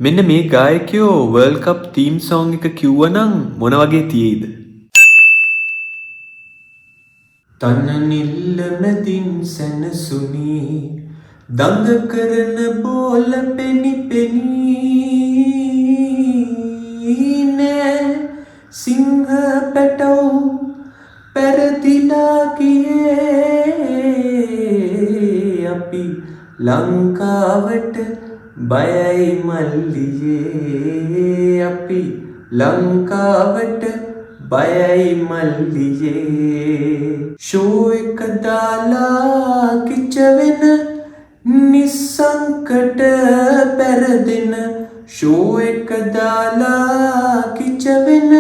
මෙන්න මේ ගායකයෝ වර්ල්ඩ් කප් තීම් සෝං එක කිව්වනම් මොන වගේ තියෙයිද? තන නිල්ල මැදින් සැනසුනි දඟ කරන බෝල පෙනි පෙනී නෑ සිංහ පැටව් පැරදිලා ගියේ අපි ලංකාවට බයයි මල්ලියේ අපි ලංකාවට බයයි මල්ලියේ ෂෝ එක දාලා කිච වෙන නිස්සංකට පෙරදෙන ෂෝ එක දාලා කිච වෙන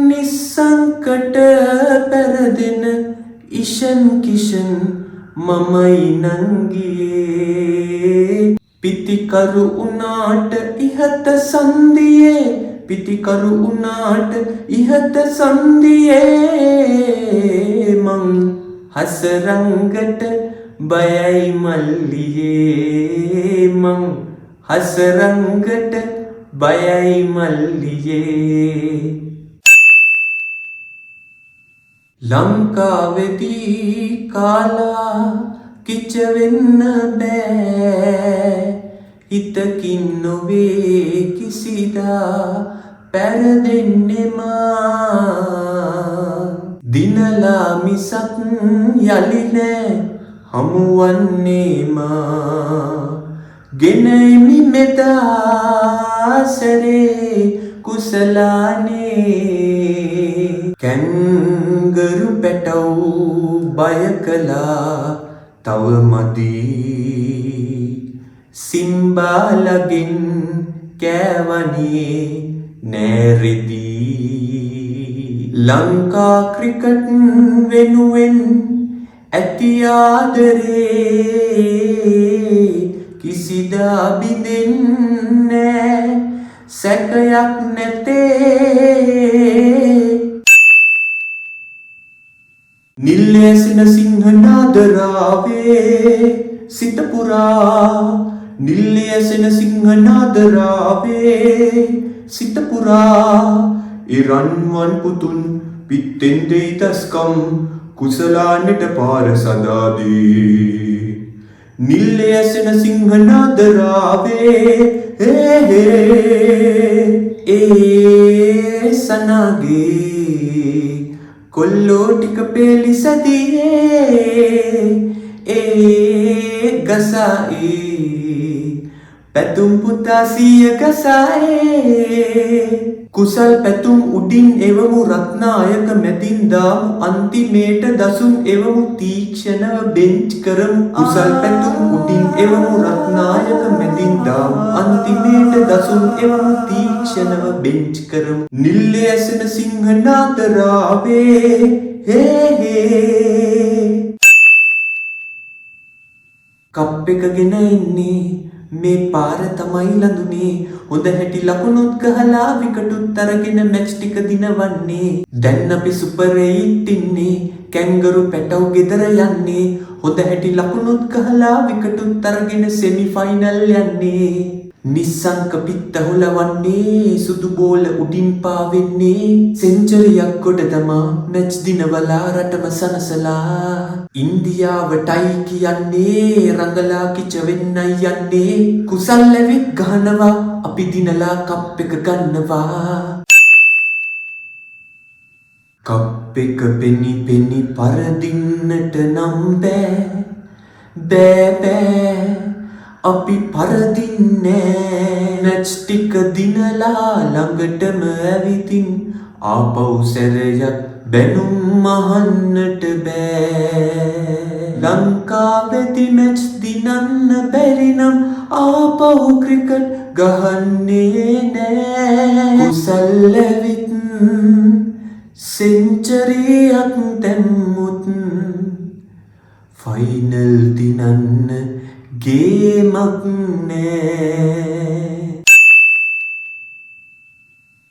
නිස්සංකට පෙරදෙන ඉෂන් කිෂන් මමයි නංගියේ පිතිකරු උනාට ඉහත සන්දියේ පිතිකරු උනාට ඉහත සන්දියේ මං හසරංගට බයයි මල්ලියේ මං හසරංගට බයයි මල්ලියේ ලංකාවෙදී කාලා කිච වෙන්න බෑ හිතකින් නොවේ කිසිදා පැරදෙන්නෙමා දිනලා මිසක් යලි නෑ හමුවන්නේමා ගෙනයිමි මෙදා සැරේ කුසලානේ කැන්ගරු පැටව් බය කළා තව මදී සිම්බාලගෙන් කෑවනේ නෑරෙදී ලංකා ක්‍රිකට් වෙනුවෙන් ඇති ආදරේ කිසිදා බිඳෙන්නේ සැකයක් නැතේ නිල්ලැසෙන සිංහනාදරාවේ සිත පුරා නිල්ලැසෙන සිංහනාදරාවේ සිත පුරා ඉරන්වන් පුතුන් පිත්තෙන් දෙයි දස්කම් කුසලානට පාර සදාදී නිල්ලැසෙන සිංහනාදරාවේ ඒ සනාගේ කොල්ලෝ ටික පෙලි සදියේ ඒ ගසායි පැතුම් පුතා සිය ගසායේ කුසල් පැතුම් උඩින් එවමු රත්නායක මැදින් දාමු අන්තිමේට දසුම් එවමු තීක්ෂණව බෙන්ච් කරමු කුසල් පැතුම් උඩින් එවමු රත්නායක මැදින් දාමු අන්තිමේට දසුම් එවමු තීක්ෂණව බෙන්ච් කරමු නිල්ලැසෙන සිංහනාදරාවේ කප් එක ගෙන ඉන්නේ මේ පාර තමයි ලඳුනේ හොඳ හැටි ලකුණුත් ගහලා විකටුත් අරගෙන මැච් ටික දිනවන්නේ දැන් අපි සුපර් 8 ඉන්නේ කැන්ගරු පැටව් ගෙදර යන්නේ හොඳ හැටි ලකුණුත් ගහලා විකටුත් අරගෙන සෙමි ෆයිනල් යන්නේ නිස්සංක පිත්ත හොලවන්නේ සුදු බෝල උඩින් පාවෙන්නේ සෙන්චරියක් කොට තමා මැච් දිනවලා රටම සනසලා ඉන්දියාවටයි කියන්නේ රංගලා කිච වෙන්නයි යන්නේ කුසල් ලැවිත් ගහනවා අපි දිනලා කප් එක ගන්නවා කප් එක පෙනි පෙනි පරදින්නට නම් බෑ අපි පරදින්නේ මැච් ටික දිනලා ළඟටම ඇවිතින් ආපහු සැරයක් බැනුම් අහන්නට බෑ ලංකාවෙදි මැච් දිනන්න බැරි නම් ආපහු ක්‍රිකට් ගහන්නේ නෑ කුසල් ඇවිත් සෙන්චරියක් දැම්මුත් ෆයිනල් දිනන්න ගේමක් නෑ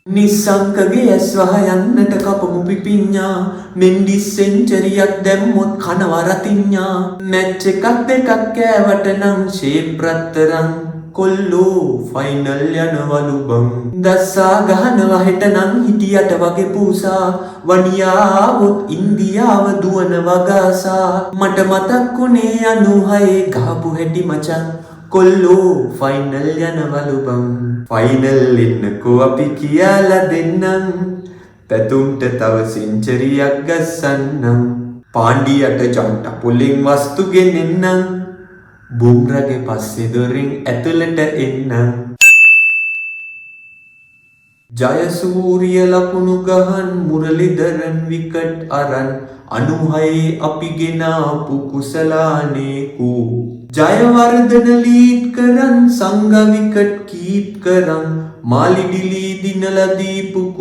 නිසංකගේ ඇස් වහ යන්නට කපමු පිපිඤ්ඤා මෙන්ඩිස් සෙන්චරියක් දැම්මොත් කනවා රතිඤ්ඤා මැච් එකක් දෙකක් කෑවට නම් ෂේප් රත්තරන් කොල්ලෝ ෆයිනල් යනවලු බං දස්සා ගහනවා හෙටනම් හිටියට වගේ පූසා වනියාවොත් ඉන්දියාව දුවන වගාසා මට මතක්කුනේ 96 ගහපු හැටි මචං කොල්ලෝ ෆයිනල් යනවලු බං ෆයිනල් එන්නකෝ අපි කියලා දෙන්නම් පැතුම්ට තව සෙන්චරියක් ගස්සන්නම් පාණ්ඩියට ජන්ට පුලින් වස්තු ගෙනෙන්නම් බුම්රගේ පස්සේ දොරින් ඇතුළට එන්නම් ජයසූරිය ලකුණු ගහන් මුරලිදරන් විකට් අරන් 96 අපි ගෙනාපු කුසලානේකූ ජයවර්ධන ලීඩ් කරන් සංඝ විකට් කීප් කරන් මාලිඩිලි දිනලා දීපු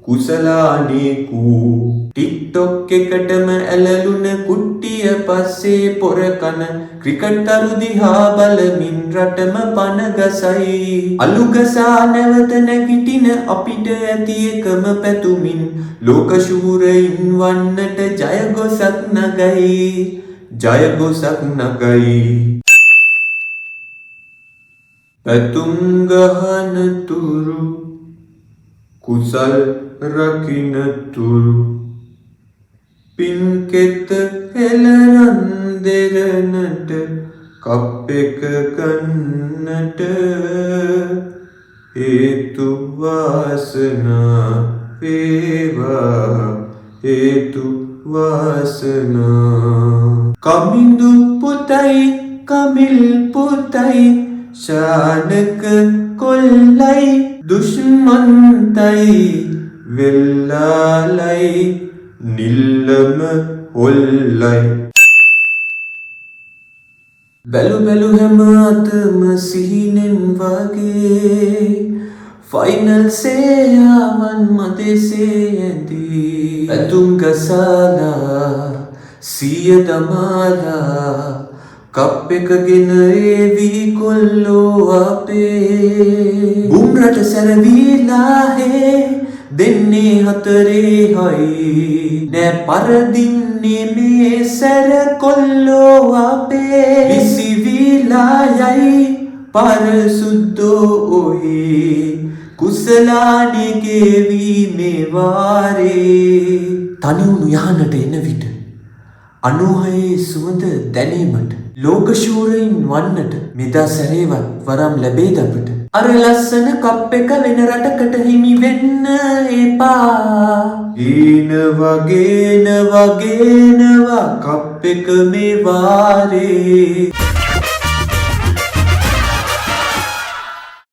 කුසලානේකූ ටික්ටොක් එකටම ඇලලුන කුට්ටිය පස්සේ පොර කන ක්‍රිකට්කරු දිහා බලමින් රටම පන ගසයි අලුගසා නැවත නැගිටින අපිට ඇති එකම පැතුමින් ලෝක ශූරයින් වන්නට ජයගොසක් නගයි පැතුම් ගහන තුරු කුසල් රකින්න තුරු පින්කෙත හෙලරන් දෙරනට කප් එක ගන්නට හේතු වාසනා වේවා හේතු වාසනා කමිඳු පුතයි කමිල් පුතයි ශානක කොල්ලයි දුෂ්මන්තයි වෙල්ලාලයි නිල්ලම හොල්ලයි බැලු හැම අතම සිහිනෙන් වගේ ෆයිනල් සේයාවන් මතෙසේ ඇදී පැතුම් ගසාලා සිය දමාලා කප් එකගෙන ඒවි කොල්ලෝ අපේ බුම්රට සැරවීලා හේ දෙන්නේ 4 6 නෑ පරදින්නේ මේ සැර කොල්ලෝ අපේ විසිවිලා යයි පර සුද්දෝ ඔහි කුසලානේ ගෙවීමේ වාරේ තනිවුණු යහනට එන විට 96 සුවඳ දැනීමට ලෝක ශූරයින් වන්නට මෙදා සැරේවත් වරම් ලැබේද අපට අර ලස්සන කප් එක වෙන රටකට හිමි වෙන්න එපා ඊනවා කප් එක මේ වාරේ